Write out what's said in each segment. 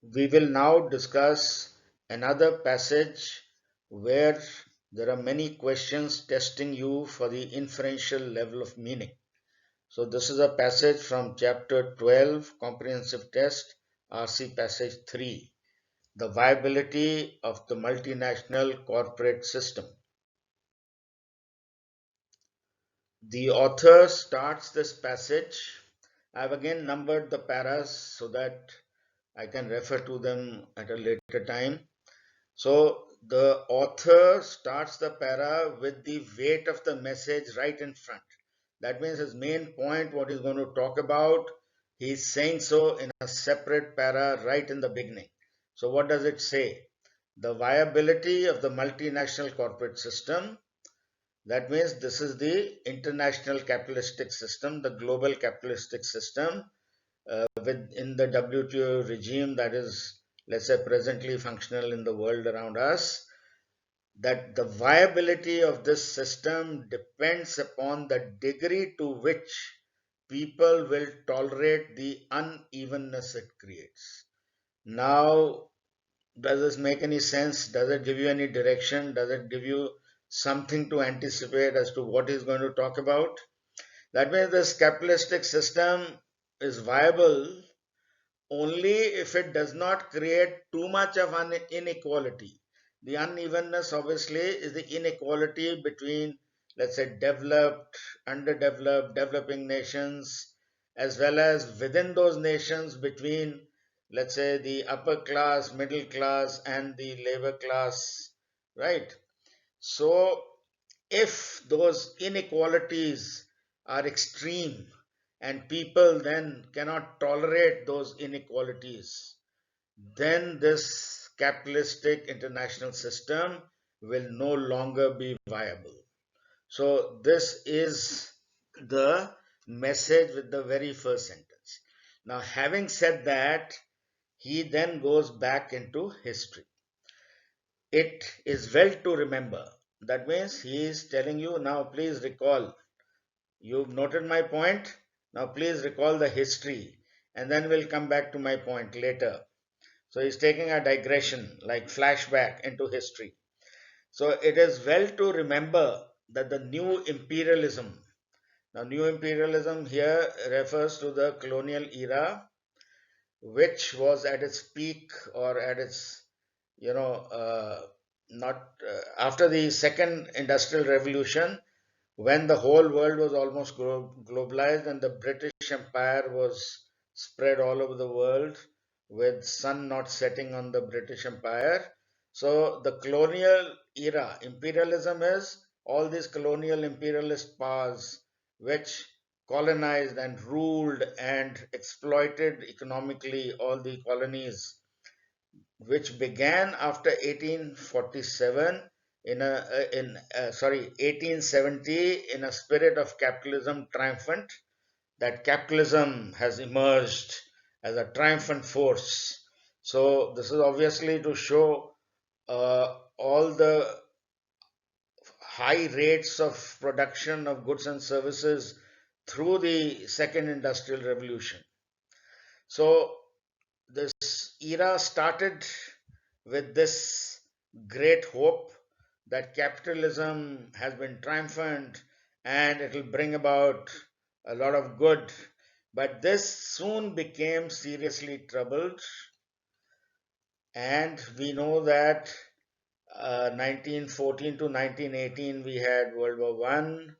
We will now discuss another passage where there are many questions testing you for the inferential level of meaning. So, this is a passage from chapter 12, Comprehensive Test, RC Passage 3, the viability of the multinational corporate system. The author starts this passage. I've again numbered the paras so that I can refer to them at a later time. So the author starts the para with the weight of the message right in front. That means his main point, what he's going to talk about, he's saying so in a separate para right in the beginning. So what does it say? The viability of the multinational corporate system. That means this is the international capitalistic system, the global capitalistic system within the WTO regime that is, let's say, presently functional in the world around us, that the viability of this system depends upon the degree to which people will tolerate the unevenness it creates. Now, does this make any sense? Does it give you any direction? Does it give you something to anticipate as to what he's going to talk about? That means this capitalistic system is viable only if it does not create too much of an inequality. The unevenness, obviously, is the inequality between, let's say, developed, underdeveloped, developing nations, as well as within those nations between, let's say, the upper class, middle class, and the labor class, right? So, if those inequalities are extreme and people then cannot tolerate those inequalities, then this capitalistic international system will no longer be viable. So, this is the message with the very first sentence. Now, having said that, he then goes back into history. It is well to remember. That means he is telling you now, please recall. You've noted my point. Now, please recall the history, and then we'll come back to my point later. So, he's taking a digression, like flashback into history. So, it is well to remember that the new imperialism, now, new imperialism here refers to the colonial era, which was at its peak or at its, you know, not after the second industrial revolution, when the whole world was almost globalized and the British Empire was spread all over the world with sun not setting on the British Empire. So the colonial era, imperialism is all these colonial imperialist powers which colonized and ruled and exploited economically all the colonies, which began after 1847 in a in sorry 1870 in a spirit of capitalism triumphant, that capitalism has emerged as a triumphant force. So this is obviously to show all the high rates of production of goods and services through the second industrial revolution. So this era started with this great hope that capitalism has been triumphant and it will bring about a lot of good. But this soon became seriously troubled, and we know that 1914 to 1918 we had World War One.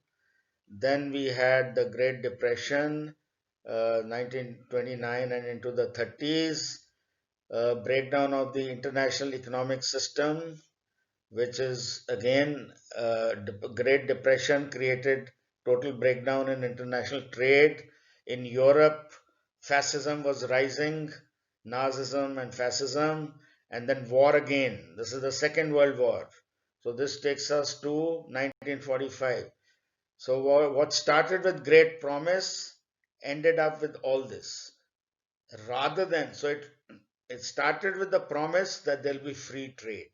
Then we had the Great Depression, 1929 and into the 30s, breakdown of the international economic system, which is again Great Depression created total breakdown in international trade. In Europe, fascism was rising, Nazism and fascism, and then war again. This is the Second World War. So this takes us to 1945. So what started with great promise ended up with all this. Rather than, so it started with the promise that there'll be free trade.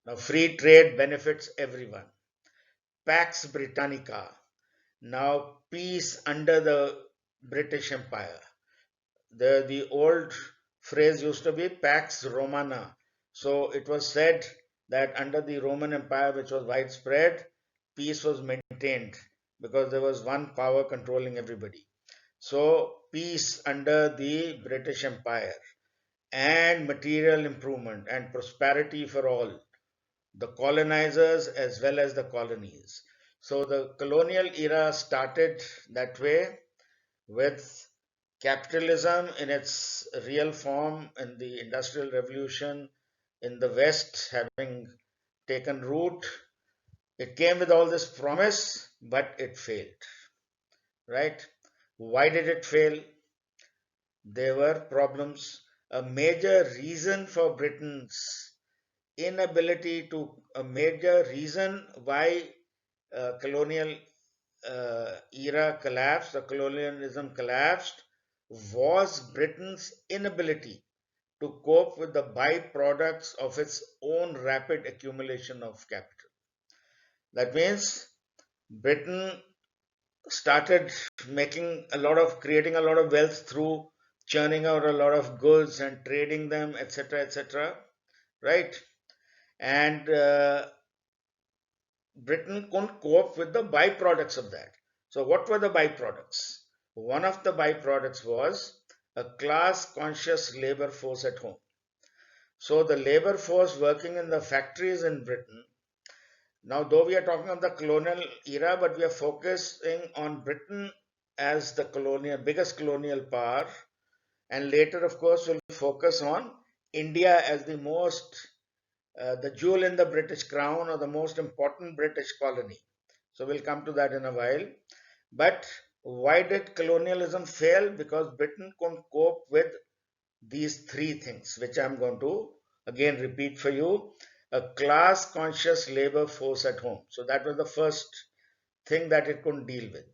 Now, free trade benefits everyone. Pax Britannica. Now, peace under the British Empire. The old phrase used to be Pax Romana. So it was said that under the Roman Empire, which was widespread, peace was maintained because there was one power controlling everybody. So peace under the British Empire and material improvement and prosperity for all, the colonizers as well as the colonies. So the colonial era started that way with capitalism in its real form in the Industrial Revolution in the West having taken root. It came with all this promise, but it failed, right? Why did it fail? There were problems. A major reason for Britain's inability to, a major reason why colonial era collapsed, the colonialism collapsed, was Britain's inability to cope with the byproducts of its own rapid accumulation of capital. That means Britain started creating a lot of wealth through churning out a lot of goods and trading them, etc., etc., right? And Britain couldn't cope with the byproducts of that. So, what were the byproducts? One of the byproducts was a class conscious labor force at home. So, the labor force working in the factories in Britain, now, though we are talking of the colonial era, but we are focusing on Britain as the biggest colonial power, and later, of course, we'll focus on India as the jewel in the British crown or the most important British colony. So we'll come to that in a while. But why did colonialism fail? Because Britain couldn't cope with these three things, which I'm going to again repeat for you. A class conscious labor force at home. So that was the first thing that it couldn't deal with.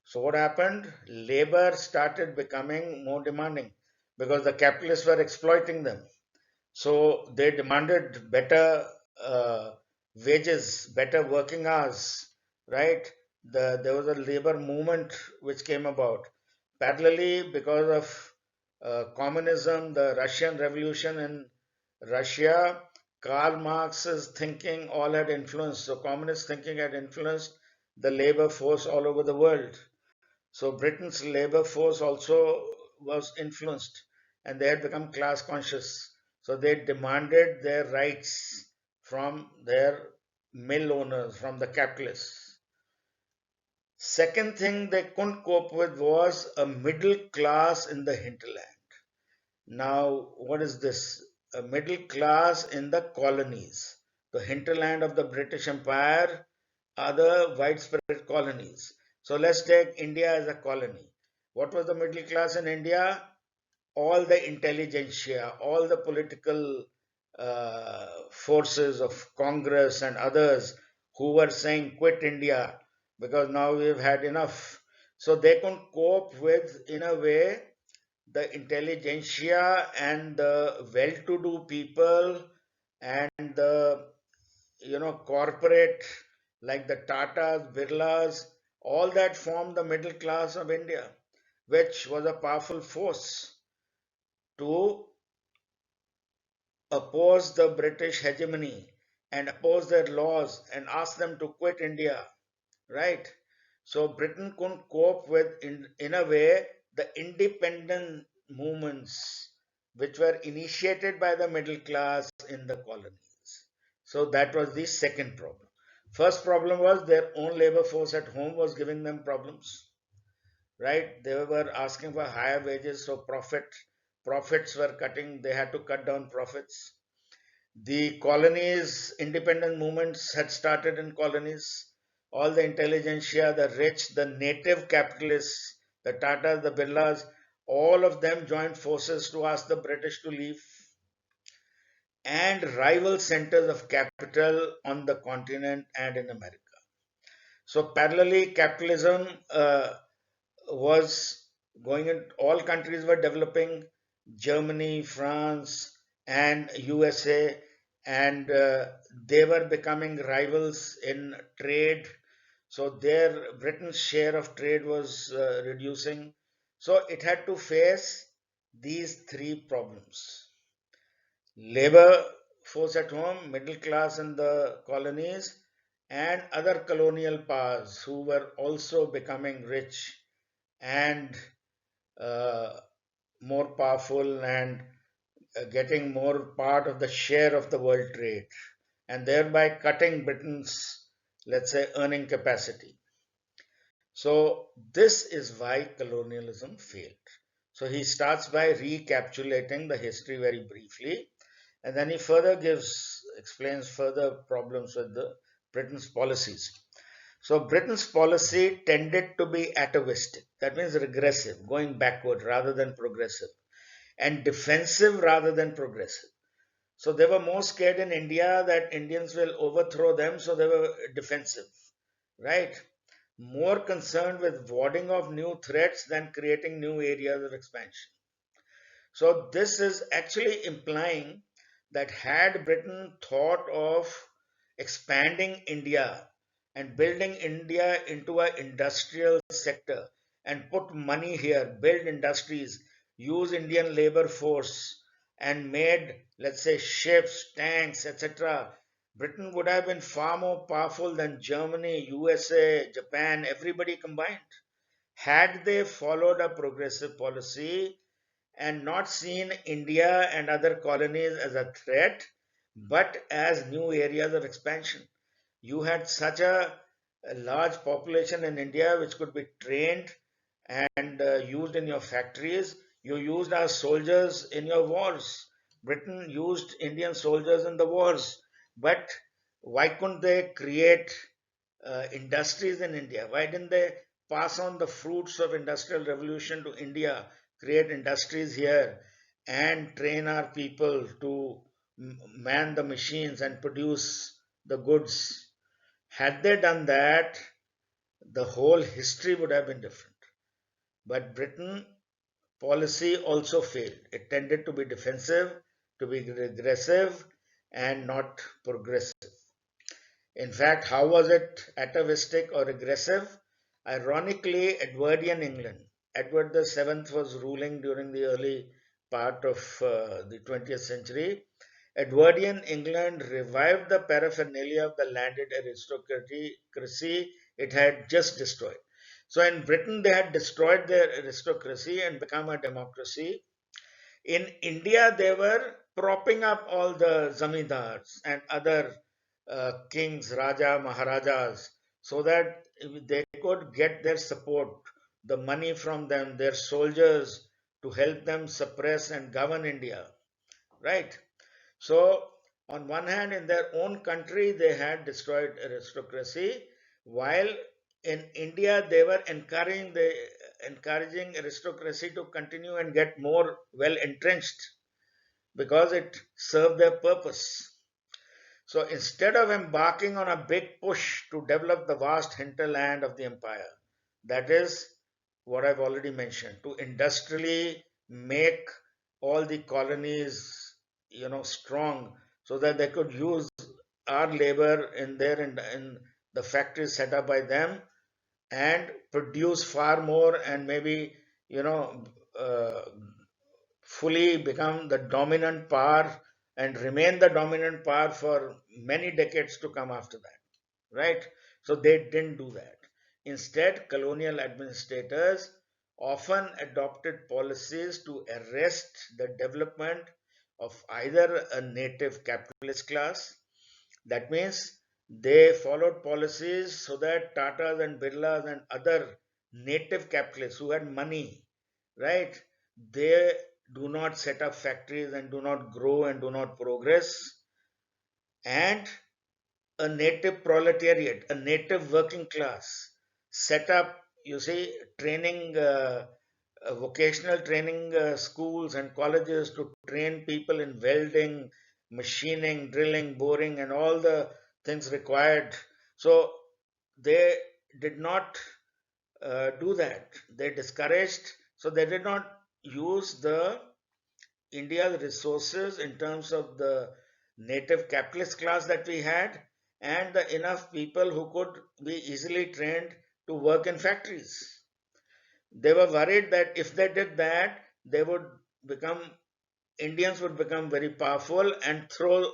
So what happened? Labor started becoming more demanding because the capitalists were exploiting them. So they demanded better uh, wages, better working hours, right? There was a labor movement which came about. Parallelly, because of communism, the Russian Revolution in Russia, Karl Marx's thinking all had influenced. So communist thinking had influenced the labor force all over the world. So Britain's labor force also was influenced and they had become class conscious. So they demanded their rights from their mill owners, from the capitalists. Second thing they couldn't cope with was a middle class in the hinterland. Now, what is this? A middle class in the colonies. The hinterland of the British Empire are the widespread colonies. So let's take India as a colony. What was the middle class in India? All the intelligentsia, all the political forces of Congress and others who were saying quit India because now we've had enough. So they could cope with, in a way, the intelligentsia and the well-to-do people and the corporate like the Tatas, Birlas, all that formed the middle class of India, which was a powerful force to oppose the British hegemony and oppose their laws and ask them to quit India, right? So Britain couldn't cope with, in a way, the independent movements which were initiated by the middle class in the colonies. So that was the second problem. First problem was their own labor force at home was giving them problems, right? They were asking for higher wages, so profits were cutting. They had to cut down profits. The colonies, independent movements had started in colonies. All the intelligentsia, the rich, the native capitalists, the Tatas, the Birlas, all of them joined forces to ask the British to leave. And rival centers of capital on the continent and in America. So, parallelly, capitalism was going in, all countries were developing, Germany, France, and USA, and they were becoming rivals in trade. So their Britain's share of trade was reducing. So it had to face these three problems: labor force at home, middle class in the colonies, and other colonial powers who were also becoming rich and uh, more powerful and getting more part of the share of the world trade, and thereby cutting Britain's, let's say, earning capacity. So, this is why colonialism failed. So, he starts by recapitulating the history very briefly, and then he further explains further problems with the Britain's policies. So, Britain's policy tended to be atavistic, that means regressive, going backward rather than progressive, and defensive rather than progressive. So they were more scared in India that Indians will overthrow them, so they were defensive, right? More concerned with warding off new threats than creating new areas of expansion. So this is actually implying that had Britain thought of expanding India and building India into an industrial sector and put money here, build industries, use Indian labor force and made, let's say, ships, tanks, etc., Britain would have been far more powerful than Germany, USA, Japan, everybody combined. Had they followed a progressive policy and not seen India and other colonies as a threat, but as new areas of expansion. You had such a large population in India which could be trained and used in your factories. You used our soldiers in your wars. Britain used Indian soldiers in the wars. But why couldn't they create industries in India? Why didn't they pass on the fruits of industrial revolution to India, create industries here, and train our people to man the machines and produce the goods? Had they done that, the whole history would have been different. But Britain policy also failed. It tended to be defensive, to be regressive, and not progressive. In fact, how was it atavistic or regressive? Ironically, Edwardian England. Edward the Seventh was ruling during the early part of the 20th century. Edwardian England revived the paraphernalia of the landed aristocracy it had just destroyed. So in Britain, they had destroyed their aristocracy and become a democracy. In India, they were propping up all the zamindars and other kings, Raja, Maharajas, so that they could get their support, the money from them, their soldiers to help them suppress and govern India, right? So, on one hand, in their own country, they had destroyed aristocracy, while in India, they were encouraging aristocracy to continue and get more well entrenched because it served their purpose. So, instead of embarking on a big push to develop the vast hinterland of the empire, that is what I've already mentioned, to industrially make all the colonies, strong so that they could use our labor in the factories set up by them and produce far more and maybe you know uh, fully become the dominant power and remain the dominant power for many decades to come after that, right? So they didn't do that. Instead, colonial administrators often adopted policies to arrest the development of either a native capitalist class. That means they followed policies so that Tatas and Birlas and other native capitalists who had money, right? They do not set up factories and do not grow and do not progress. And a native proletariat, a native working class set up, you see, training, vocational training schools and colleges to train people in welding, machining, drilling, boring, and all the things required. So they did not do that. They discouraged, so they did not use the India's resources in terms of the native capitalist class that we had and the enough people who could be easily trained to work in factories. They were worried that if they did that, they would become Indians would become very powerful and throw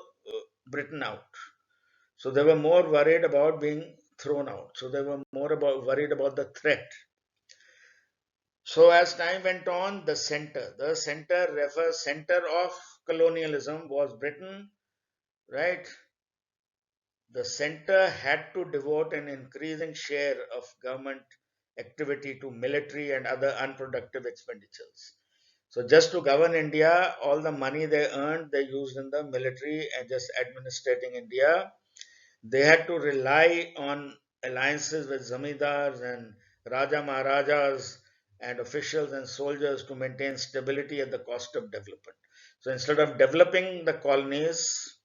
Britain out. So they were more worried about being thrown out. So they were more about worried about the threat. So as time went on, the center of colonialism was Britain, right? The center had to devote an increasing share of government activity to military and other unproductive expenditures. So just to govern India, all the money they earned, they used in the military and just administrating India. They had to rely on alliances with zamindars and Raja Maharajas and officials and soldiers to maintain stability at the cost of development. So instead of developing the colonies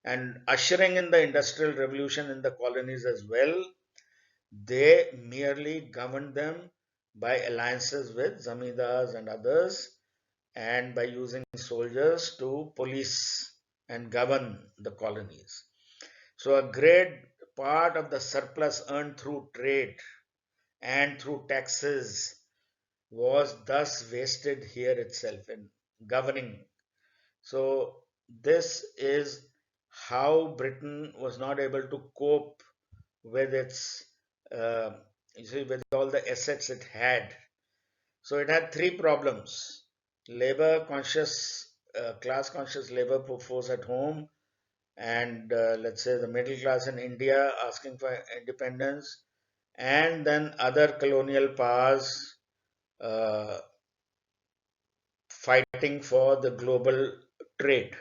and ushering in the industrial revolution in the colonies as well, they merely governed them by alliances with zamindars and others and by using soldiers to police and govern the colonies. So, a great part of the surplus earned through trade and through taxes was thus wasted here itself in governing. So, this is how Britain was not able to cope with its, uh, with all the assets it had. So, it had three problems: labor conscious, class conscious labor force at home, and let's say the middle class in India asking for independence, and then other colonial powers uh, fighting for the global trade.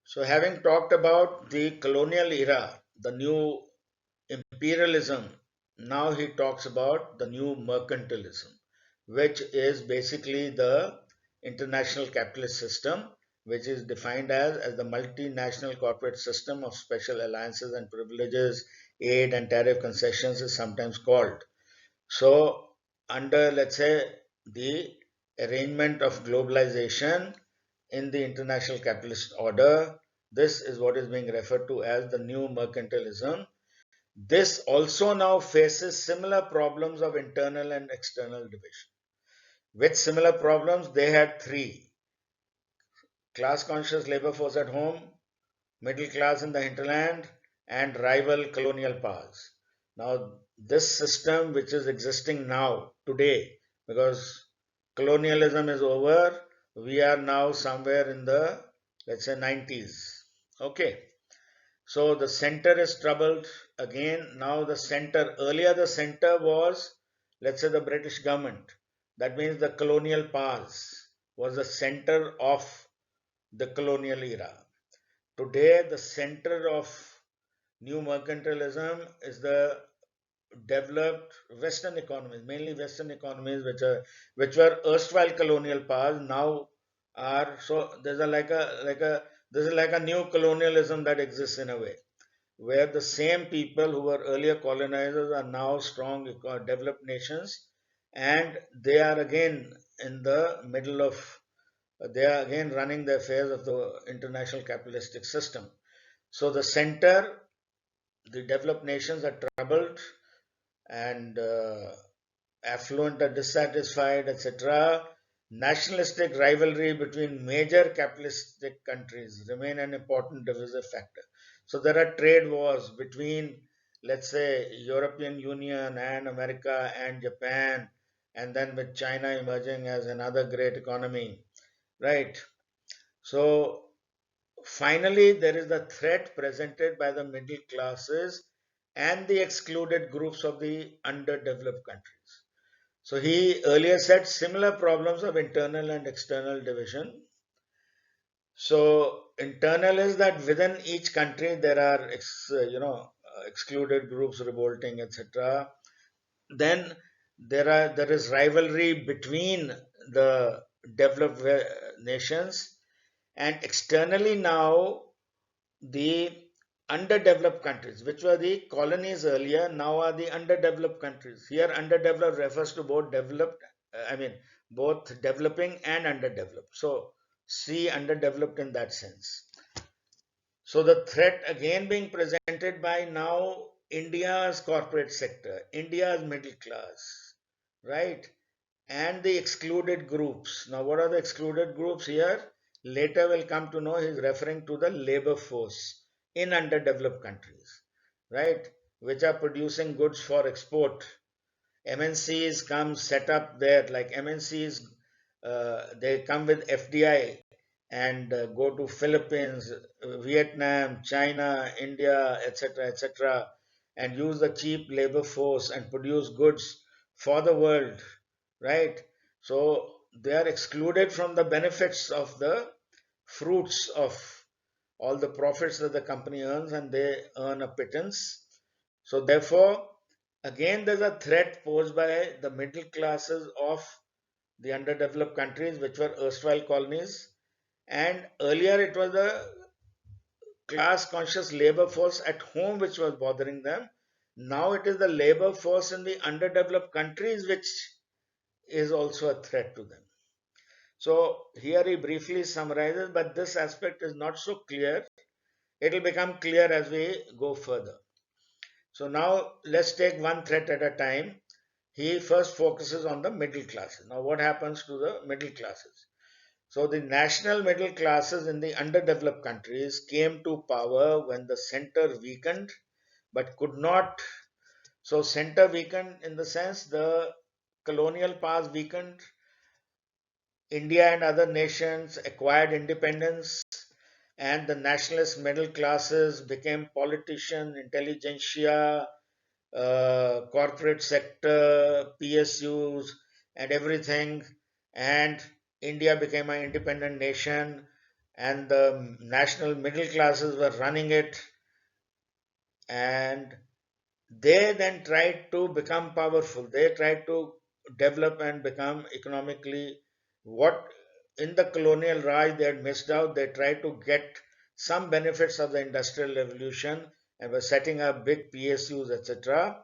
So, having talked about the colonial era, the new imperialism, now he talks about the new mercantilism, which is basically the international capitalist system, which is defined as the multinational corporate system of special alliances and privileges, aid and tariff concessions is sometimes called. So, under, let's say, the arrangement of globalization in the international capitalist order, this is what is being referred to as the new mercantilism. This also now faces similar problems of internal and external division. With similar problems, they had three: class conscious labor force at home, middle class in the hinterland, and rival colonial powers. Now, this system, which is existing now, today, because colonialism is over, we are now somewhere in the, let's say, 90s. Okay. So the center is troubled again. Now the center, earlier the center was, let's say, the British government. That means the colonial powers was the center of the colonial era. Today, the center of new mercantilism is the developed Western economies, mainly Western economies, which were erstwhile colonial powers, now are. So there's a like a this is like a new colonialism that exists in a way, where the same people who were earlier colonizers are now strong developed nations, and they are again in the middle of they are again running the affairs of the international capitalistic system. So the center, the developed nations are troubled and affluent are dissatisfied, etc. Nationalistic rivalry between major capitalistic countries remain an important divisive factor. So there are trade wars between, let's say, European Union and America and Japan, and then with China emerging as another great economy, right? So finally, there is the threat presented by the middle classes and the excluded groups of the underdeveloped countries. So he earlier said similar problems of internal and external division. So internal is that within each country there are excluded groups revolting, etc. Then there is rivalry between the developed nations, and externally now the underdeveloped countries, which were the colonies earlier, now are the underdeveloped countries. Here, underdeveloped refers to both developed, both developing and underdeveloped. So, see underdeveloped in that sense. So, the threat again being presented by now India's corporate sector, India's middle class, right? And the excluded groups. Now, what are the excluded groups here? Later we'll come to know he's referring to the labor force in underdeveloped countries, right? Which are producing goods for export. MNCs come set up there, like MNCs, they come with FDI and go to Philippines, Vietnam, China, India, etc., etc., and use the cheap labor force and produce goods for the world, right? So they are excluded from the benefits of the fruits of all the profits that the company earns, and they earn a pittance. So therefore, again, there's a threat posed by the middle classes of the underdeveloped countries, which were erstwhile colonies. And earlier, it was the class conscious labor force at home which was bothering them. Now, it is the labor force in the underdeveloped countries which is also a threat to them. So, here he briefly summarizes, but this aspect is not so clear. It will become clear as we go further. So, now let's take one threat at a time. He first focuses on the middle classes. Now, what happens to the middle classes? So, the national middle classes in the underdeveloped countries came to power when the center weakened but could not. So, center weakened in the sense the colonial powers weakened, India and other nations acquired independence, and the nationalist middle classes became politician, intelligentsia, corporate sector, PSUs, and everything. And India became an independent nation, and the national middle classes were running it. And they then tried to become powerful. They tried to develop and become economically what in the colonial Raj they had missed out. They tried to get some benefits of the Industrial Revolution and were setting up big PSUs, etc.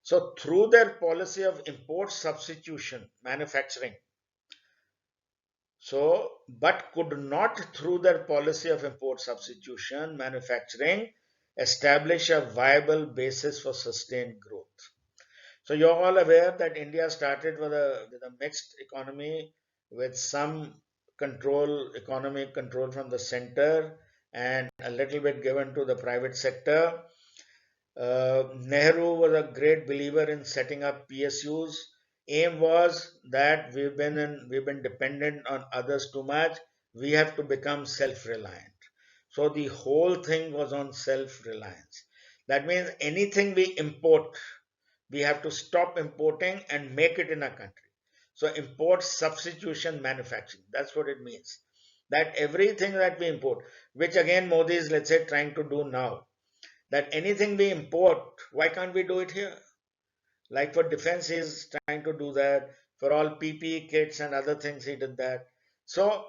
So, through their policy of import substitution, manufacturing, but could not, through their policy of import substitution, manufacturing, establish a viable basis for sustained growth. So, you're all aware that India started with a mixed economy with some economic control from the center, and a little bit given to the private sector. Nehru was a great believer in setting up PSUs. Aim was that we've been dependent on others too much. We have to become self-reliant. So the whole thing was on self-reliance. That means anything we import, we have to stop importing and make it in a country. So import substitution manufacturing. That's what it means. That everything that we import, which again Modi is, let's say, trying to do now, that anything we import, why can't we do it here? Like for defense, he's trying to do that. For all PPE kits and other things, he did that. So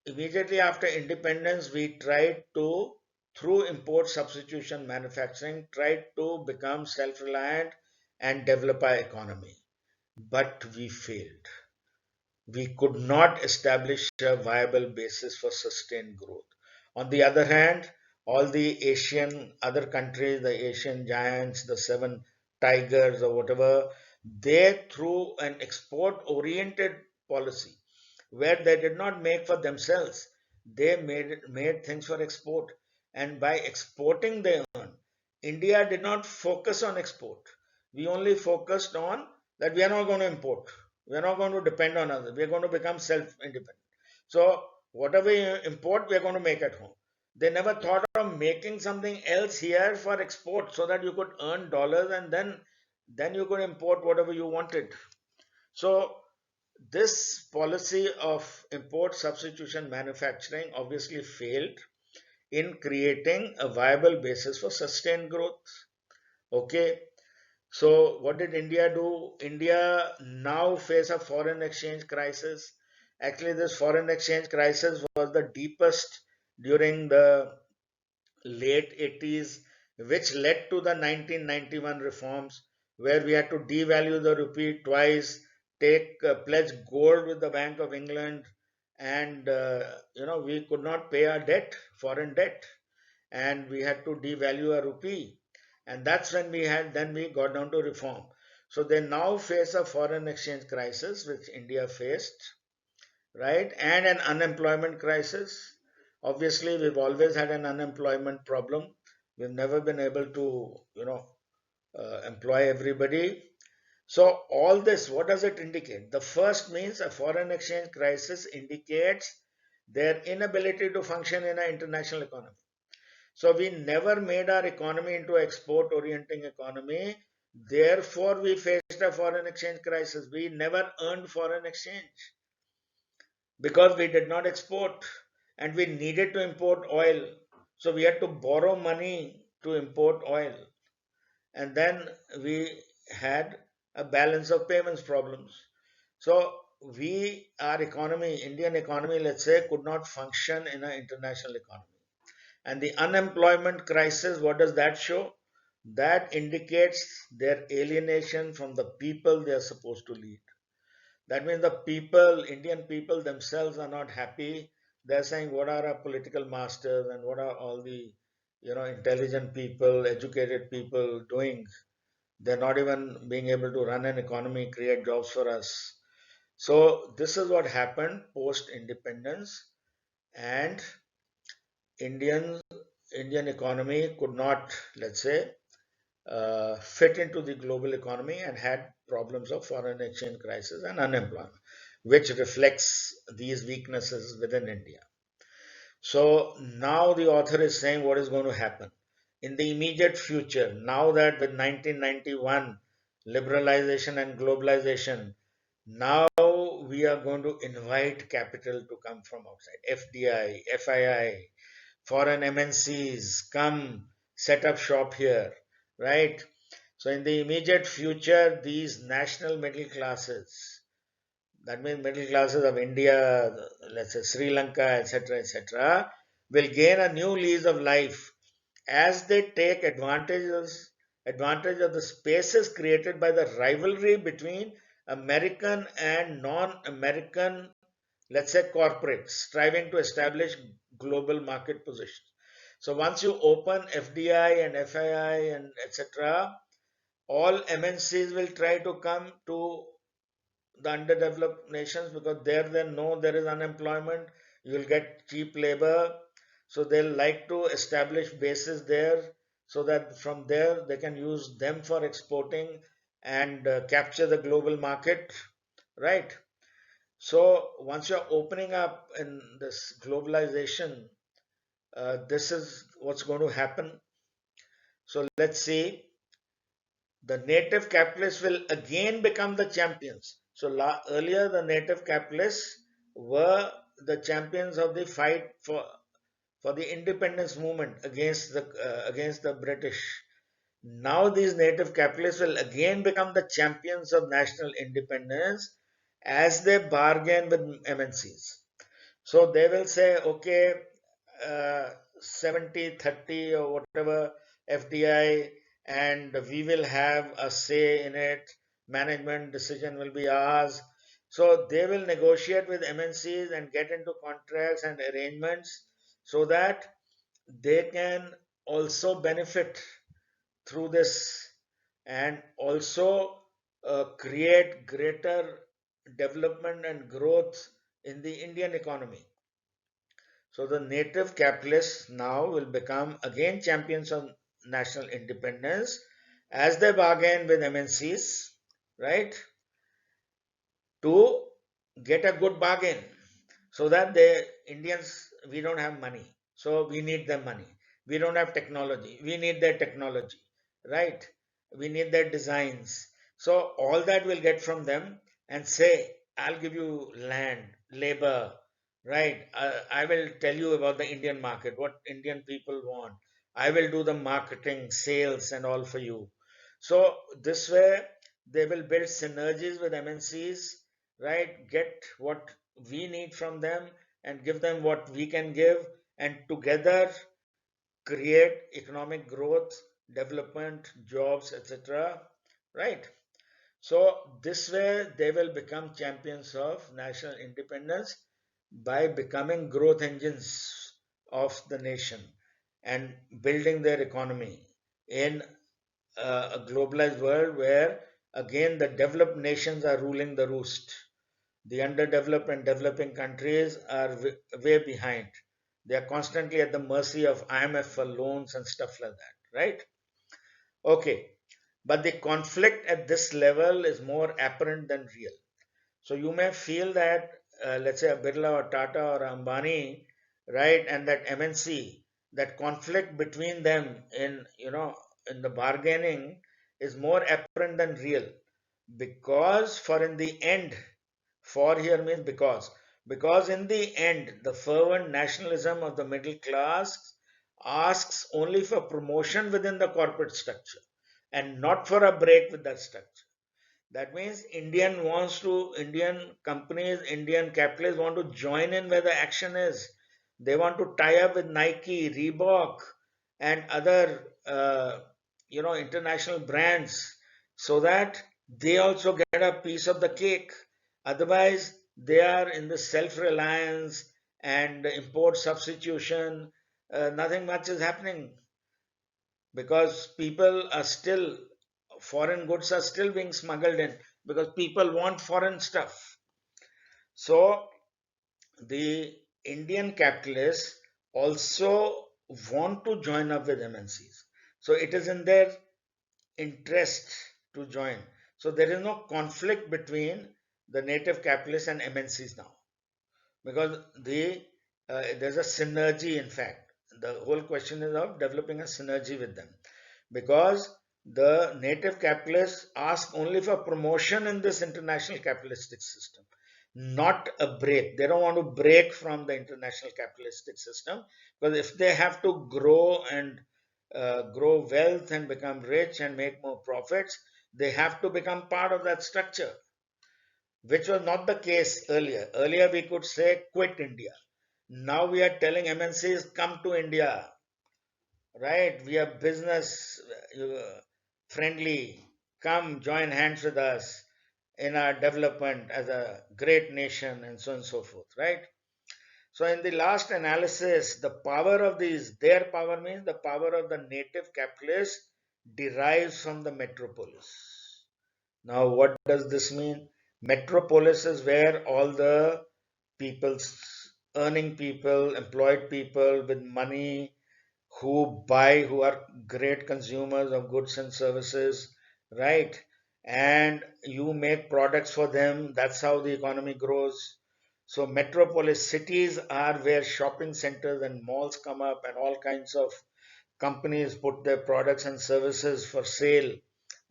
immediately after independence, we tried to, through import substitution manufacturing, tried to become self-reliant and develop our economy. But we failed. We could not establish a viable basis for sustained growth. On the other hand, all the Asian other countries, the Asian giants, the seven tigers or whatever, they through an export oriented policy where they did not make for themselves, they made things for export. And by exporting, they earn. India did not focus on export. We only focused on that we are not going to import. We are not going to depend on others. We are going to become self-independent. So whatever we import, we are going to make at home. They never thought of making something else here for export so that you could earn dollars, and then you could import whatever you wanted. So this policy of import substitution manufacturing obviously failed in creating a viable basis for sustained growth. Okay, so what did India do? India now face a foreign exchange crisis. Actually, this foreign exchange crisis was the deepest during the late 80s, which led to the 1991 reforms, where we had to devalue the rupee twice, take pledge gold with the Bank of England, and we could not pay our debt, foreign debt, and we had to devalue our rupee, and that's when we got down to reform. So they now face a foreign exchange crisis, which India faced, right? And an unemployment crisis. Obviously, we've always had an unemployment problem. We've never been able to, employ everybody. So all this, what does it indicate? The first means a foreign exchange crisis indicates their inability to function in an international economy. So we never made our economy into an export orienting economy. Therefore, we faced a foreign exchange crisis. We never earned foreign exchange because we did not export and we needed to import oil. So we had to borrow money to import oil. And then we had a balance of payments problems. So our economy, Indian economy, let's say, could not function in an international economy. And the unemployment crisis, what does that show? That indicates their alienation from the people they are supposed to lead. That means the people, Indian people themselves are not happy. They're saying, what are our political masters and what are all the intelligent people, educated people doing? They're not even being able to run an economy, create jobs for us. So this is what happened post independence, and Indian Indian economy could not, let's say, fit into the global economy and had problems of foreign exchange crisis and unemployment, which reflects these weaknesses within India. So now the author is saying what is going to happen in the immediate future. Now that with 1991 liberalization and globalization, now we are going to invite capital to come from outside. FDI, FII, foreign MNCs come set up shop here, right? So in the immediate future, these national middle classes, that means middle classes of India, let's say Sri Lanka, etc., will gain a new lease of life as they take advantage of the spaces created by the rivalry between American and non-American, let's say, corporates striving to establish global market positions. So once you open FDI and FII and etc., all MNCs will try to come to the underdeveloped nations because there they know there is unemployment. You'll get cheap labor, so they'll like to establish bases there so that from there they can use them for exporting and capture the global market, right? So once you're opening up in this globalization, this is what's going to happen. So let's see, the native capitalists will again become the champions. So earlier, the native capitalists were the champions of the fight for the independence movement against the British. Now, these native capitalists will again become the champions of national independence as they bargain with MNCs. So they will say, okay, uh, 70-30 or whatever FDI, and we will have a say in it. Management decision will be ours. So they will negotiate with MNCs and get into contracts and arrangements so that they can also benefit through this and also create greater development and growth in the Indian economy. So the native capitalists now will become again champions of national independence as they bargain with MNCs, right, to get a good bargain so that the Indians, we don't have money, so we need their money. We don't have technology, we need their technology, right? We need their designs. So all that we'll get from them and say, I'll give you land, labor, right? I will tell you about the Indian market, what Indian people want. I will do the marketing, sales, and all for you. So this way, they will build synergies with MNCs, right? Get what we need from them and give them what we can give, and together create economic growth, development, jobs, etc. Right? So, this way they will become champions of national independence by becoming growth engines of the nation and building their economy in a globalized world where again the developed nations are ruling the roost. The underdeveloped and developing countries are way behind. They are constantly at the mercy of IMF for loans and stuff like that, right? Okay, but the conflict at this level is more apparent than real. So you may feel that, let's say, a Birla or Tata or Ambani, right, and that MNC, that conflict between them in the bargaining is more apparent than real, because for in the end, for here means because in the end, the fervent nationalism of the middle class asks only for promotion within the corporate structure and not for a break with that structure. That means Indian companies, Indian capitalists want to join in where the action is. They want to tie up with Nike, Reebok, and other international brands so that they also get a piece of the cake. Otherwise, they are in the self-reliance and import substitution. Nothing much is happening because people are still foreign goods are still being smuggled in because people want foreign stuff. So the Indian capitalists also want to join up with MNCs. So it is in their interest to join. So there is no conflict between the native capitalists and MNCs now because there's a synergy. In fact, the whole question is of developing a synergy with them because the native capitalists ask only for promotion in this international capitalistic system, not a break. They don't want to break from the international capitalistic system because if they have to grow and grow wealth and become rich and make more profits, they have to become part of that structure, which was not the case earlier. Earlier, we could say quit India. Now we are telling MNCs come to India, right? We are business friendly. Come join hands with us in our development as a great nation, and so on and so forth, right? So, in the last analysis, the power of their power means the power of the native capitalists derives from the metropolis. Now, what does this mean? Metropolis is where all the people's earning people, employed people with money who are great consumers of goods and services, right? And you make products for them. That's how the economy grows. So, metropolis cities are where shopping centers and malls come up, and all kinds of companies put their products and services for sale,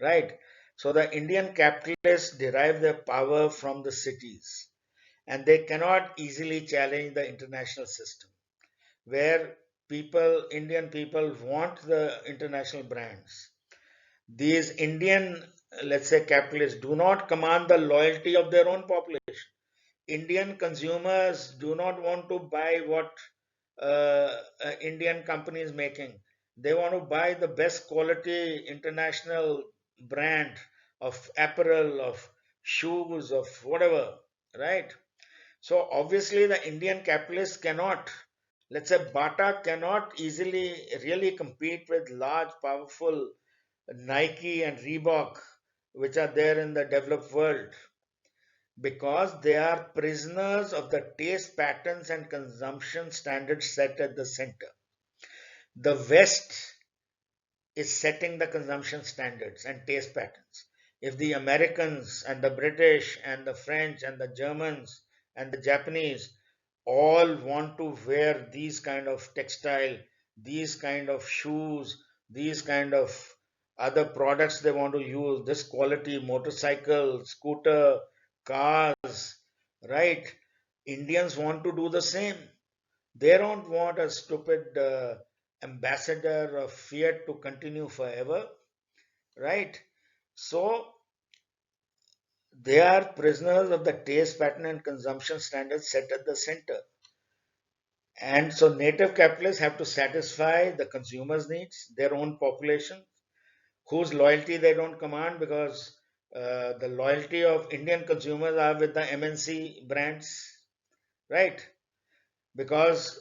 right? So the Indian capitalists derive their power from the cities and they cannot easily challenge the international system where Indian people want the international brands. These Indian, let's say, capitalists do not command the loyalty of their own population. Indian consumers do not want to buy what Indian company is making. They want to buy the best quality international brand of apparel, of shoes, of whatever, right? So obviously the Indian capitalists cannot, let's say Bata cannot easily really compete with large, powerful Nike and Reebok, which are there in the developed world because they are prisoners of the taste patterns and consumption standards set at the center. The West is setting the consumption standards and taste patterns. If the Americans and the British and the French and the Germans and the Japanese all want to wear these kind of textile, these kind of shoes, these kind of other products they want to use, this quality motorcycle, scooter, cars, right? Indians want to do the same. They don't want a stupid ambassador of Fiat to continue forever, right? So they are prisoners of the taste pattern and consumption standards set at the center. And so native capitalists have to satisfy the consumers' needs, their own population, whose loyalty they don't command because the loyalty of Indian consumers are with the MNC brands, right? Because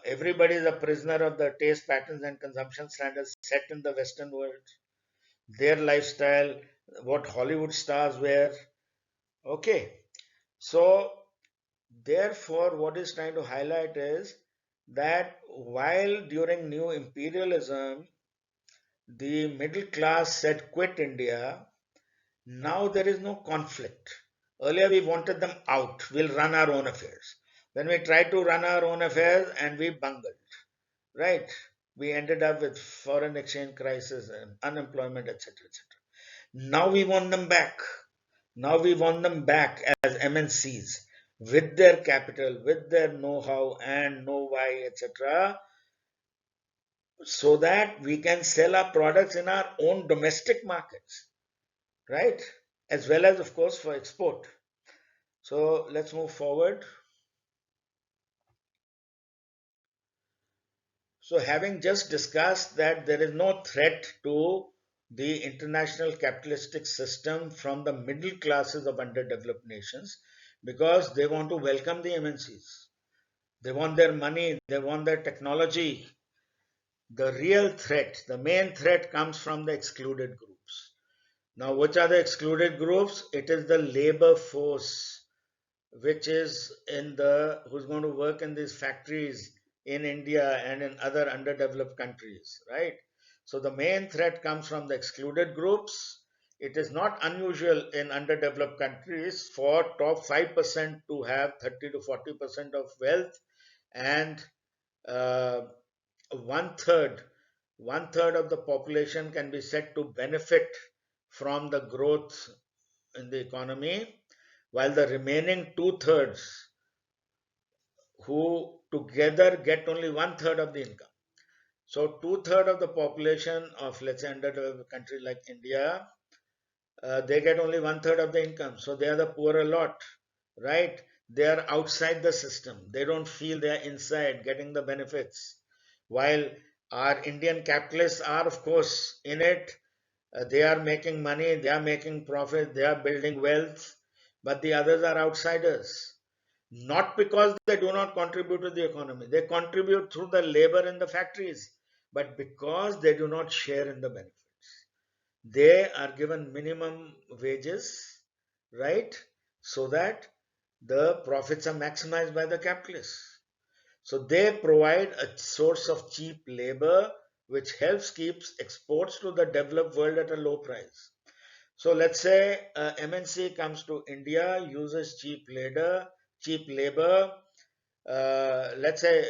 everybody is a prisoner of the taste patterns and consumption standards set in the Western world, their lifestyle, what Hollywood stars wear. Okay, so therefore, what is trying to highlight is that while during new imperialism the middle class said quit India, now there is no conflict. Earlier we wanted them out, we'll run our own affairs. Then we tried to run our own affairs and we bungled, right? We ended up with foreign exchange crisis and unemployment, etc. etc. Now we want them back. Now we want them back as MNCs with their capital, with their know-how and know-why, etc., so that we can sell our products in our own domestic markets, right? As well as, of course, for export. So let's move forward. So, having just discussed that there is no threat to the international capitalistic system from the middle classes of underdeveloped nations because they want to welcome the MNCs. They want their money, they want their technology. The real threat, the main threat comes from the excluded groups. Now, which are the excluded groups? It is the labor force which is in the who's going to work in these factories in India and in other underdeveloped countries, right? So the main threat comes from the excluded groups. It is not unusual in underdeveloped countries for top 5% to have 30 to 40% of wealth, and uh, one third one third of the population can be said to benefit from the growth in the economy, while the remaining two-thirds, who together get only one-third of the income. So two-thirds of the population of, let's say, underdeveloped country like India, they get only one-third of the income. So they are the poorer lot, right? They are outside the system. They don't feel they are inside getting the benefits. While our Indian capitalists are, of course, in it. They are making money, they are making profit, they are building wealth, but the others are outsiders. Not because they do not contribute to the economy, they contribute through the labor in the factories, but because they do not share in the benefits. They are given minimum wages, right? So that the profits are maximized by the capitalists. So they provide a source of cheap labor which helps keeps exports to the developed world at a low price. So let's say MNC comes to India, uses cheap labor. Let's say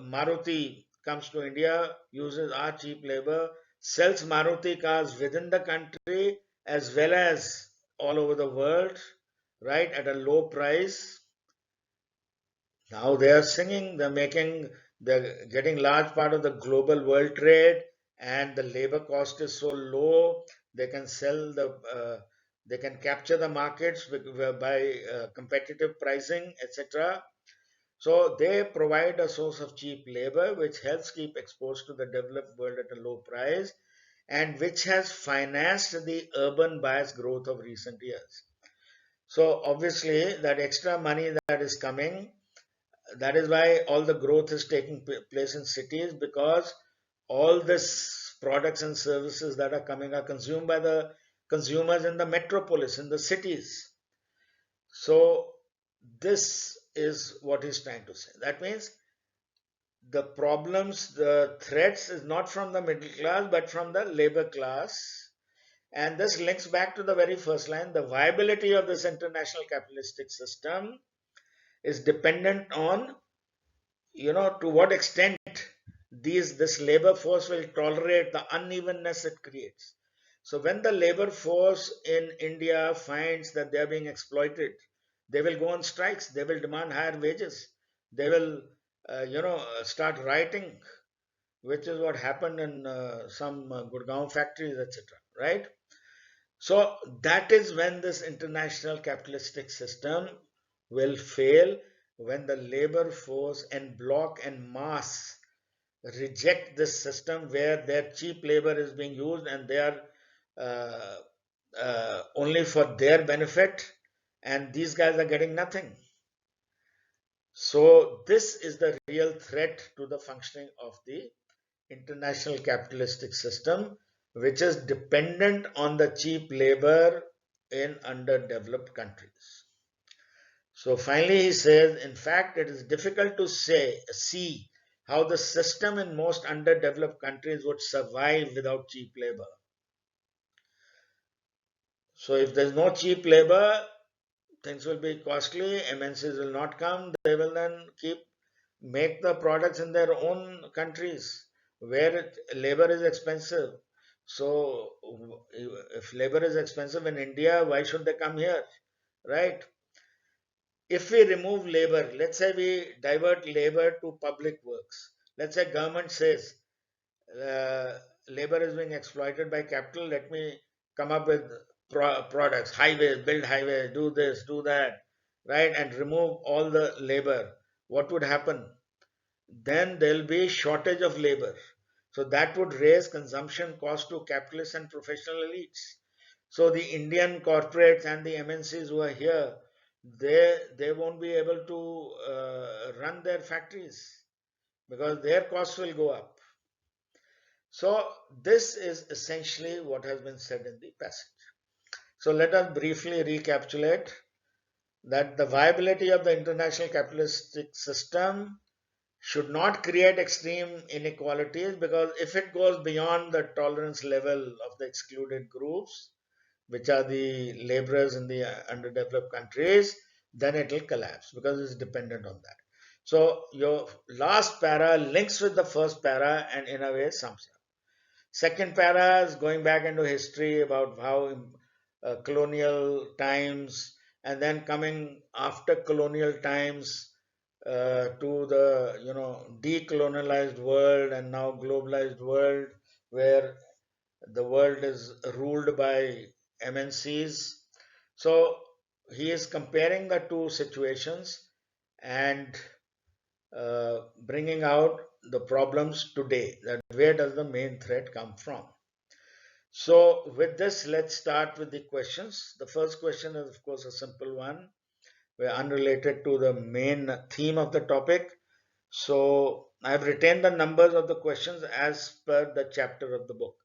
Maruti comes to India, uses our cheap labor, sells Maruti cars within the country as well as all over the world, right, at a low price. Now they are singing, they're getting large part of the global world trade, and the labor cost is so low, they can they can capture the markets by competitive pricing, etc. So they provide a source of cheap labor which helps keep exports to the developed world at a low price and which has financed the urban bias growth of recent years. So obviously that extra money that is coming, that is why all the growth is taking place in cities, because all this products and services that are coming are consumed by the consumers in the metropolis, in the cities. So this is what he's trying to say. That means the problems, the threats is not from the middle class but from the labor class. And this links back to the very first line. The viability of this international capitalistic system is dependent on, to what extent this labor force will tolerate the unevenness it creates. So when the labor force in India finds that they are being exploited, they will go on strikes, they will demand higher wages, they will start rioting, which is what happened in some Gurgaon factories, etc., right? So that is when this international capitalistic system will fail, when the labor force en bloc and mass reject this system where their cheap labor is being used and they are uh, only for their benefit, and these guys are getting nothing. So this is the real threat to the functioning of the international capitalistic system. which is dependent on the cheap labor in underdeveloped countries. So finally, he says, in fact, it is difficult to see how the system in most underdeveloped countries would survive without cheap labor. So if there's no cheap labor, things will be costly, MNCs will not come, they will then make the products in their own countries where labor is expensive. So if labor is expensive in India, why should they come here, right? If we remove labor, let's say we divert labor to public works. Let's say government says uh, labor is being exploited by capital. Let me come up with products, highways, build highways, do this, do that, right? And remove all the labor. What would happen? Then there'll be shortage of labor. So that would raise consumption cost to capitalists and professional elites. So the Indian corporates and the MNCs who are here, they won't be able to run their factories because their costs will go up. So this is essentially what has been said in the passage. So let us briefly recapitulate that the viability of the international capitalistic system should not create extreme inequalities, because if it goes beyond the tolerance level of the excluded groups, which are the laborers in the underdeveloped countries, then it will collapse because it's dependent on that. So your last para links with the first para and in a way sums up. Second para is going back into history about how colonial times, and then coming after colonial times to the decolonialized world and now globalized world, where the world is ruled by MNCs. So he is comparing the two situations and bringing out the problems today, that where does the main threat come from. So with this, let's start with the questions. The first question is of course a simple one, where unrelated to the main theme of the topic. So I've retained the numbers of the questions as per the chapter of the book.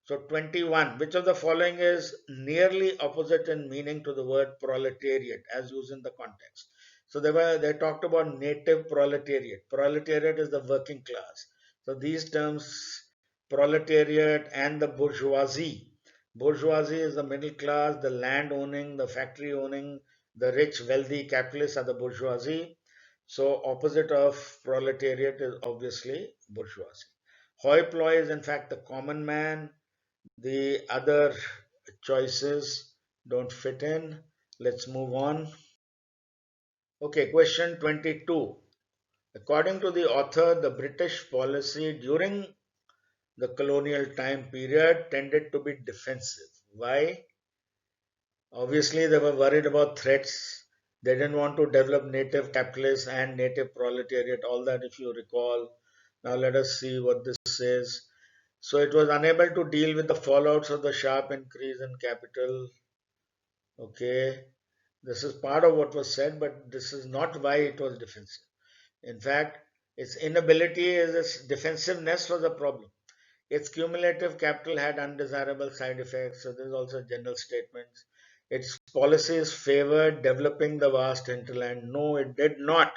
So 21, which of the following is nearly opposite in meaning to the word proletariat as used in the context? So they talked about native proletariat. Proletariat is the working class. So these terms, proletariat and the bourgeoisie. Bourgeoisie is the middle class, the land owning, the factory owning, the rich, wealthy capitalists are the bourgeoisie. So opposite of proletariat is obviously bourgeoisie. Hoi polloi is in fact the common man. The other choices don't fit in. Let's move on. Okay, question 22. According to the author, the British policy during the colonial time period tended to be defensive. Why? Obviously, they were worried about threats. They didn't want to develop native capitalists and native proletariat, all that if you recall. Now, let us see what this says. So, it was unable to deal with the fallouts of the sharp increase in capital. Okay, this is part of what was said, but this is not why it was defensive. In fact, its inability is its defensiveness was a problem. Its cumulative capital had undesirable side effects, so there's also general statements. Its policies favored developing the vast hinterland. No, it did not.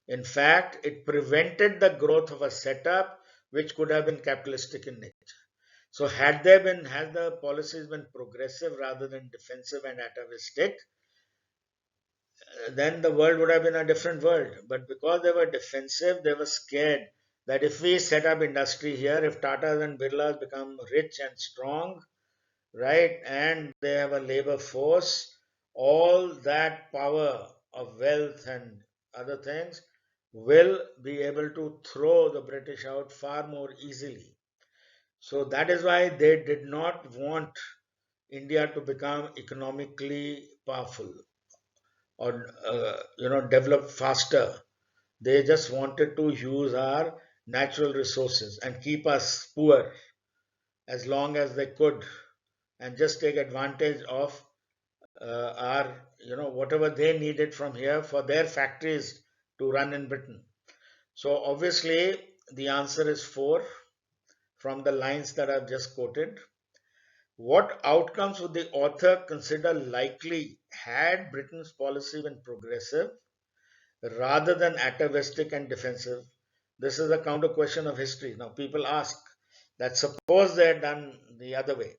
In fact, it prevented the growth of a setup which could have been capitalistic in nature. So had the policies been progressive rather than defensive and atavistic, then the world would have been a different world. But because they were defensive, they were scared that if we set up industry here, if Tatas and Birlas become rich and strong, right, and they have a labor force, all that power of wealth and other things will be able to throw the British out far more easily. So that is why they did not want India to become economically powerful or develop faster. They just wanted to use our natural resources and keep us poor as long as they could, and just take advantage of our whatever they needed from here for their factories to run in Britain. So obviously the answer is 4. from the lines that I've just quoted. What outcomes would the author consider likely had Britain's policy been progressive rather than atavistic and defensive? This is a counter question of history. Now, people ask that suppose they had done the other way,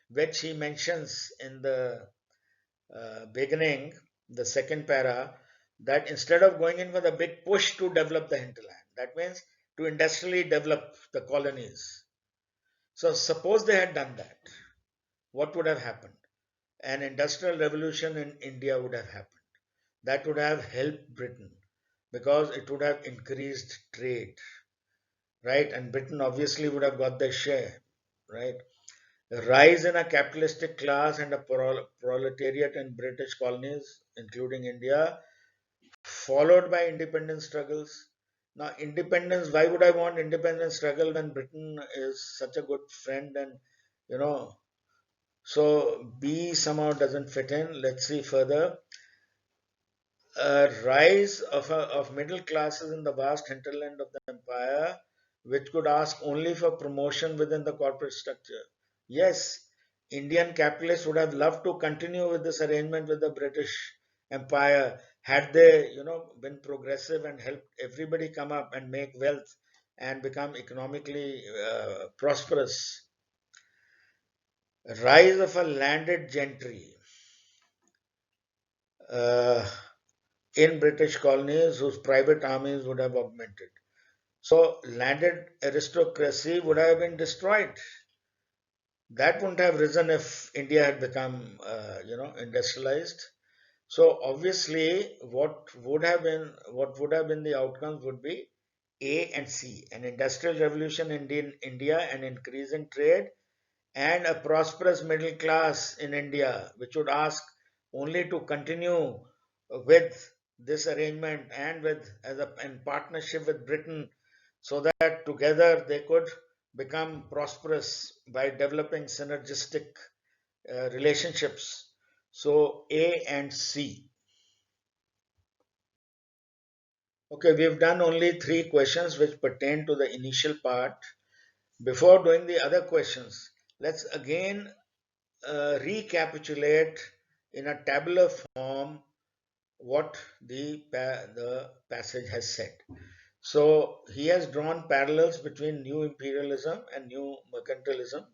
which he mentions in the beginning, the second para, that instead of going in with a big push to develop the hinterland, that means to industrially develop the colonies. So, suppose they had done that, what would have happened? An industrial revolution in India would have happened. That would have helped Britain because it would have increased trade, right? And Britain obviously would have got their share, right? The rise in a capitalistic class and a proletariat in British colonies, including India, followed by independence struggles. Now, independence, why would I want independence struggle when Britain is such a good friend and, you know, so B somehow doesn't fit in. Let's see further. A rise of middle classes in the vast hinterland of the empire, which could ask only for promotion within the corporate structure. Yes, Indian capitalists would have loved to continue with this arrangement with the British Empire had they, been progressive and helped everybody come up and make wealth and become economically prosperous. Rise of a landed gentry. Uh, in British colonies whose private armies would have augmented. So, landed aristocracy would have been destroyed. That wouldn't have risen if India had become, industrialized. So, obviously, what would have been the outcomes would be A and C: an industrial revolution in India, an increase in trade, and a prosperous middle class in India, which would ask only to continue with this arrangement and in partnership with Britain, so that together they could become prosperous by developing synergistic relationships. So A and C. Okay, we've done only three questions which pertain to the initial part. Before doing the other questions, let's again recapitulate in a tabular form what the passage has said. So he has drawn parallels between new imperialism and new mercantilism.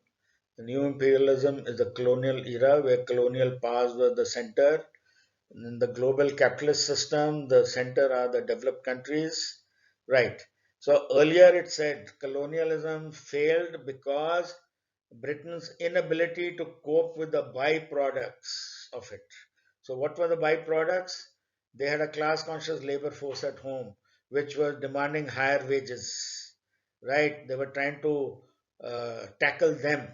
The new imperialism is the colonial era where colonial powers were the center. In the global capitalist system, the center are the developed countries. Right. So earlier it said colonialism failed because Britain's inability to cope with the byproducts of it. So, what were the byproducts? They had a class conscious labor force at home, which was demanding higher wages, right? They were trying to tackle them.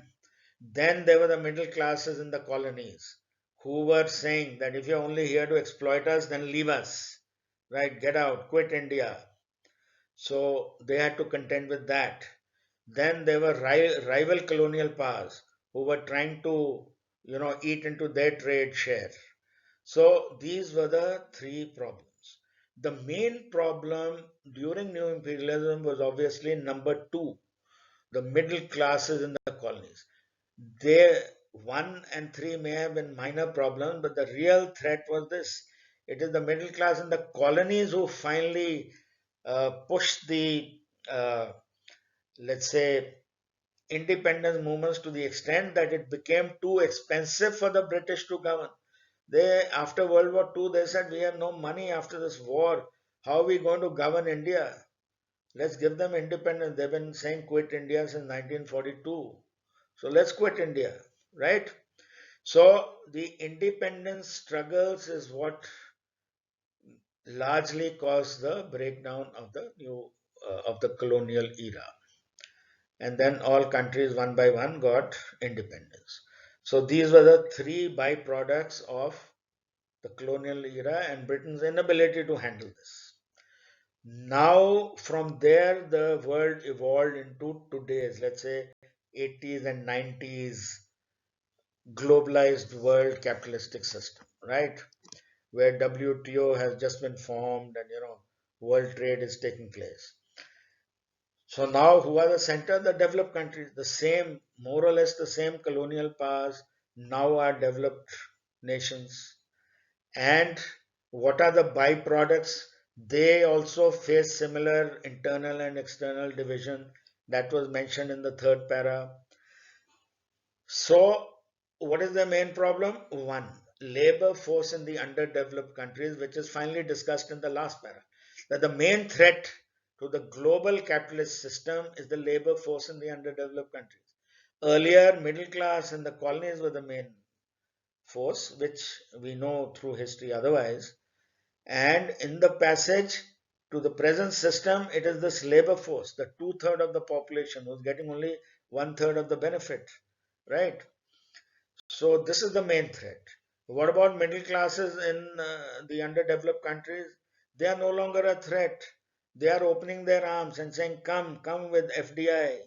Then there were the middle classes in the colonies who were saying that if you're only here to exploit us, then leave us, right? Get out, quit India. So they had to contend with that. Then there were rival colonial powers who were trying to, eat into their trade share. So these were the three problems. The main problem during New Imperialism was obviously number two, the middle classes in the colonies. They one and three may have been minor problems, but the real threat was this. It is the middle class in the colonies who finally pushed the, uh, let's say, independence movements to the extent that it became too expensive for the British to govern. They, after World War II, they said, we have no money after this war. How are we going to govern India? Let's give them independence. They've been saying quit India since 1942. So let's quit India, right? So the independence struggles is what largely caused the breakdown of the new of the colonial era, and then all countries one by one got independence. So these were the three byproducts of the colonial era and Britain's inability to handle this. Now, from there, the world evolved into today's, let's say, 80s and 90s globalized world capitalistic system, right? Where WTO has just been formed and, world trade is taking place. So now who are the center? The developed countries. The same, more or less the same colonial powers now are developed nations. And what are the byproducts? They also face similar internal and external division that was mentioned in the third para. So, what is the main problem? One, labor force in the underdeveloped countries, which is finally discussed in the last para. That the main threat to the global capitalist system is the labor force in the underdeveloped countries. Earlier, middle class in the colonies were the main force, which we know through history otherwise. And in the passage to the present system, it is this labor force, the two-thirds of the population who's getting only one-third of the benefit, right? So this is the main threat. What about middle classes in the underdeveloped countries? They are no longer a threat. They are opening their arms and saying, come with FDI,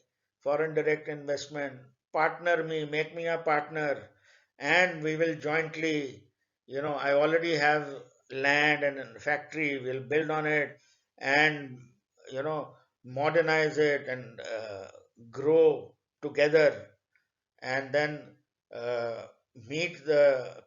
foreign direct investment, partner me, make me a partner, and we will jointly, I already have land and a factory, we'll build on it and, you know, modernize it and grow together and then uh,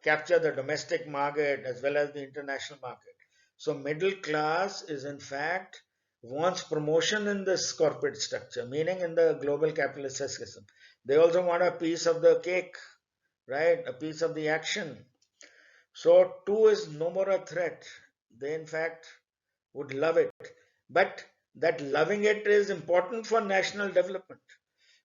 capture the domestic market as well as the international market. So middle class is in fact wants promotion in this corporate structure, meaning in the global capitalist system. They also want a piece of the cake, right? A piece of the action. So two is no more a threat. They in fact would love it. But that loving it is important for national development.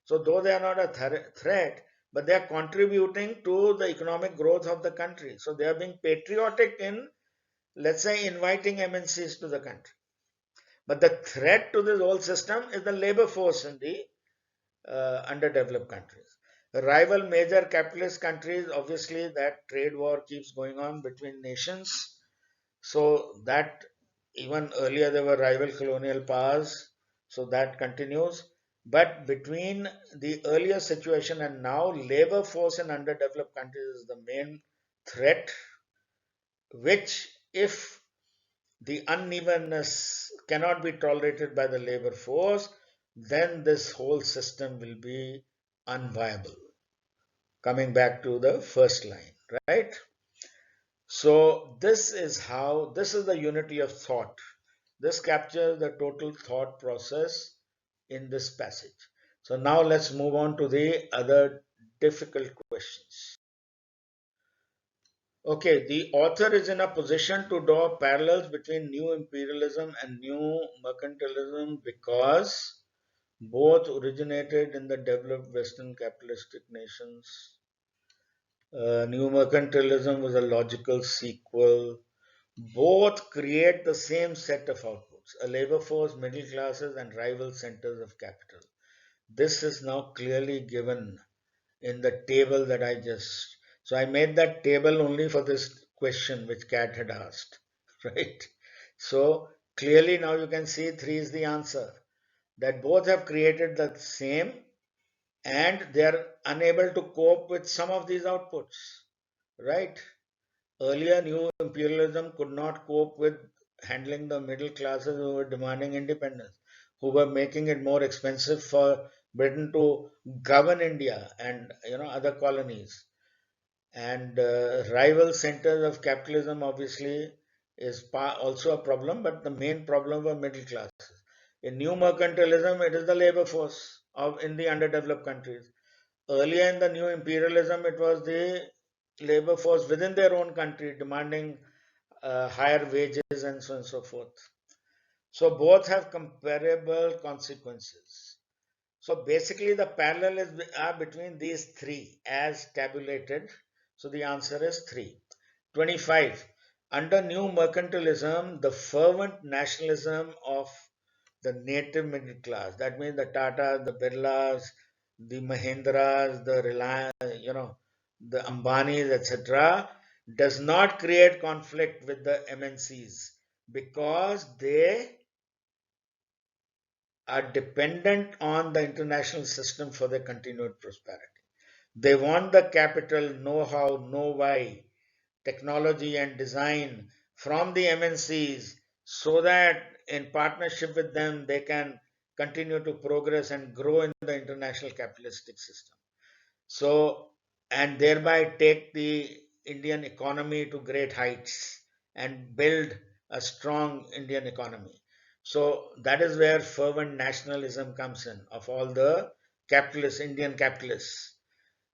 So though they are not a threat, but they are contributing to the economic growth of the country. So they are being patriotic in, let's say, inviting MNCs to the country. But the threat to this whole system is the labor force in the underdeveloped countries. Rival major capitalist countries, obviously, that trade war keeps going on between nations. So that even earlier there were rival colonial powers, so that continues. But between the earlier situation and now, labor force in underdeveloped countries is the main threat, which, if the unevenness cannot be tolerated by the labor force, then this whole system will be unviable. Coming back to the first line, right? So this is the unity of thought. This captures the total thought process in this passage. So now let's move on to the other difficult questions. Okay, the author is in a position to draw parallels between new imperialism and new mercantilism because both originated in the developed Western capitalistic nations. New mercantilism was a logical sequel. Both create the same set of outputs, a labor force, middle classes, and rival centers of capital. This is now clearly given in the table that I just. So I made that table only for this question which Cat had asked, right? So clearly now you can see 3 is the answer. That both have created the same and they are unable to cope with some of these outputs, right? Earlier, new imperialism could not cope with handling the middle classes who were demanding independence, who were making it more expensive for Britain to govern India and other colonies. And rival centers of capitalism obviously is also a problem, but the main problem were middle classes. In new mercantilism, it is the labor force of in the underdeveloped countries. Earlier in the new imperialism, it was the labor force within their own country demanding higher wages and so on and so forth. So both have comparable consequences. So basically, the parallel are between these three as tabulated. So the answer is 3. 25. Under new mercantilism, the fervent nationalism of the native middle class, that means the Tata, the Birlas, the Mahindras, the Reliance, the Ambanis, etc., does not create conflict with the MNCs because they are dependent on the international system for their continued prosperity. They want the capital, know how, know why, technology, and design from the MNCs so that in partnership with them they can continue to progress and grow in the international capitalistic system. So, and thereby take the Indian economy to great heights and build a strong Indian economy. So that is where fervent nationalism comes in of all the capitalists, Indian capitalists.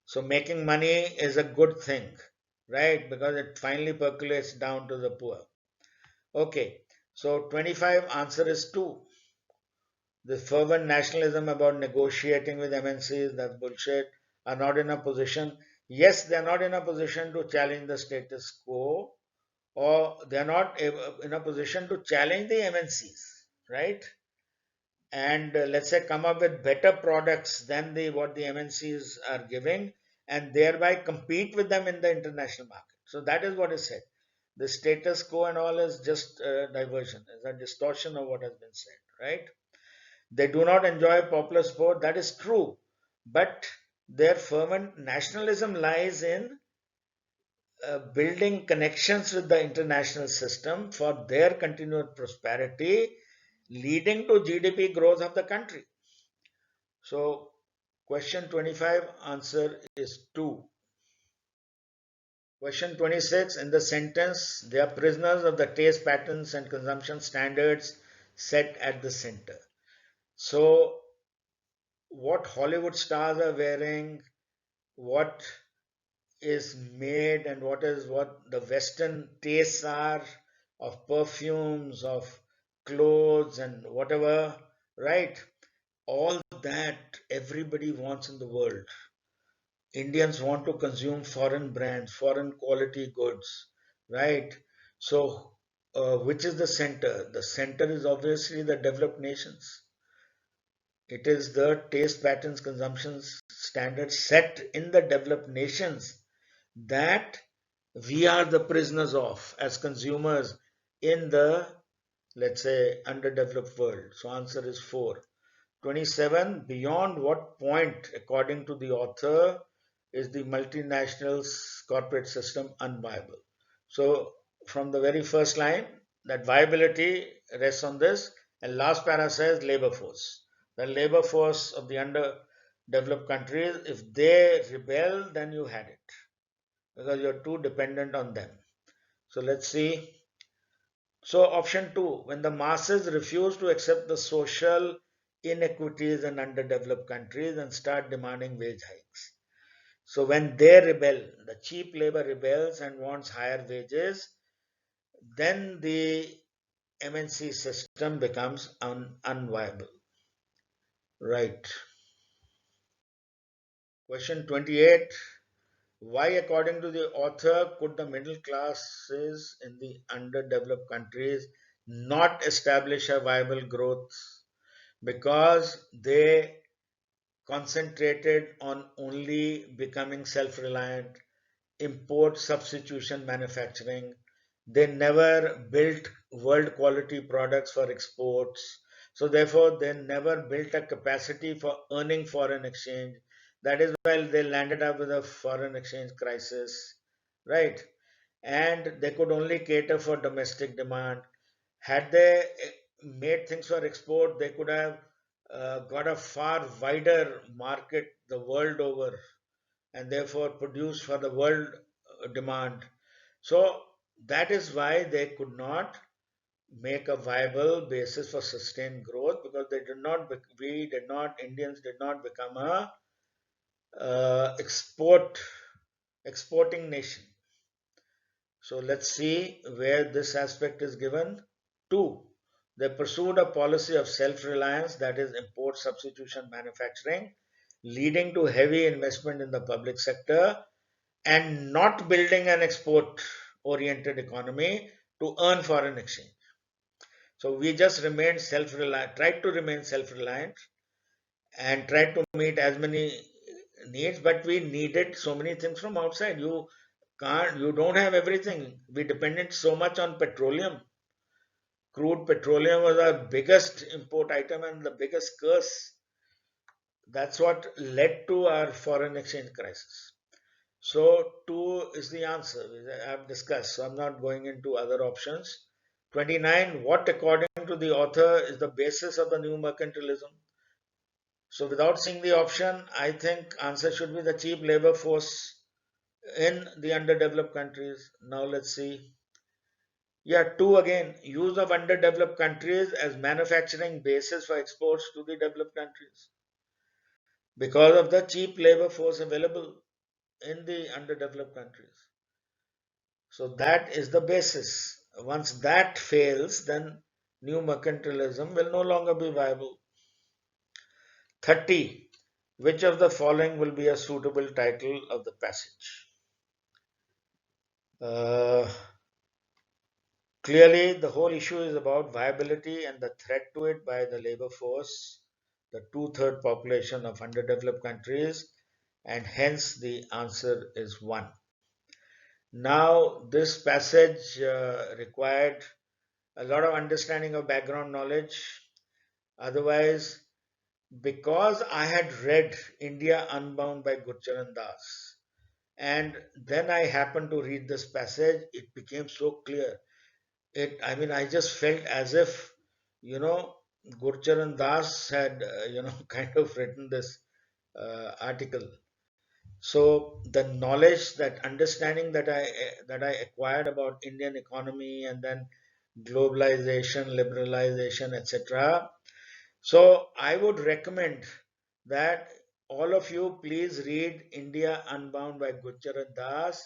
So making money is a good thing, right? Because it finally percolates down to the poor. Okay, so 25 answer is 2. The fervent nationalism about negotiating with MNCs, that's bullshit, are not in a position. Yes, they're not in a position to challenge the status quo, or they're not in a position to challenge the MNCs, right? And let's say come up with better products than the what the MNCs are giving, and thereby compete with them in the international market. So that is what is said. The status quo and all is just a diversion, is a distortion of what has been said, right? They do not enjoy popular support, that is true, but their fervent nationalism lies in building connections with the international system for their continued prosperity, leading to GDP growth of the country. So, question 25 answer is 2. Question 26, in the sentence, they are prisoners of the taste patterns and consumption standards set at the center. So, what Hollywood stars are wearing, what is made, and what the Western tastes are of perfumes, of clothes, and whatever, right? All that everybody wants in the world. Indians want to consume foreign brands, foreign quality goods, right? So, which is the center? The center is obviously the developed nations. It is the taste patterns, consumption standards set in the developed nations that we are the prisoners of as consumers in the, let's say, underdeveloped world. So, answer is 4. 27, beyond what point, according to the author, is the multinational corporate system unviable? So, from the very first line, that viability rests on this, and last para says labor force. The labor force of the underdeveloped countries, if they rebel, then you had it because you're too dependent on them. So, let's see. So, option 2, when the masses refuse to accept the social inequities in underdeveloped countries and start demanding wage hikes. So, when they rebel, the cheap labor rebels and wants higher wages, then the MNC system becomes unviable. Right. Question 28. Why, according to the author, could the middle classes in the underdeveloped countries not establish a viable growth? Because they concentrated on only becoming self reliant, import substitution manufacturing. They never built world quality products for exports. So, therefore, they never built a capacity for earning foreign exchange. That is why they landed up with a foreign exchange crisis, right? And they could only cater for domestic demand. Had they made things for export, they could have got a far wider market the world over and therefore produce for the world demand. So that is why they could not make a viable basis for sustained growth because they did not, we did not, Indians did not become a exporting nation. So let's see where this aspect is given. 2. They pursued a policy of self reliance, that is, import substitution manufacturing, leading to heavy investment in the public sector and not building an export oriented economy to earn foreign exchange. So we just remained self reliant, tried to remain self reliant and tried to meet as many needs, but we needed so many things from outside. You don't have everything. We depended so much on petroleum. Crude petroleum was our biggest import item and the biggest curse. That's what led to our foreign exchange crisis. So, 2 is the answer I have discussed. So, I'm not going into other options. 29. What, according to the author, is the basis of the new mercantilism? So, without seeing the option, I think answer should be the cheap labor force in the underdeveloped countries. Now, let's see. Yeah, 2 again. Use of underdeveloped countries as manufacturing basis for exports to the developed countries because of the cheap labor force available in the underdeveloped countries. So that is the basis. Once that fails, then new mercantilism will no longer be viable. 30. Which of the following will be a suitable title of the passage? Uh, Clearly, the whole issue is about viability and the threat to it by the labor force, the two-third population of underdeveloped countries, and hence the answer is 1. Now, this passage required a lot of understanding of background knowledge. Otherwise, because I had read India Unbound by Gurcharan Das, and then I happened to read this passage, it became so clear. I just felt as if, you know, Gurcharan Das had, kind of written this article. So the knowledge, that understanding that I acquired about Indian economy and then globalization, liberalization, etc. So I would recommend that all of you please read India Unbound by Gurcharan Das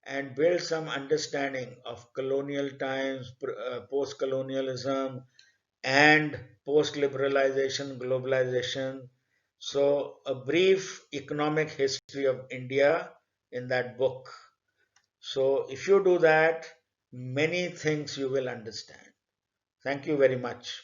and build some understanding of colonial times, post-colonialism, and post-liberalization, globalization. So a brief economic history of India in that book. So if you do that, many things you will understand. Thank you very much.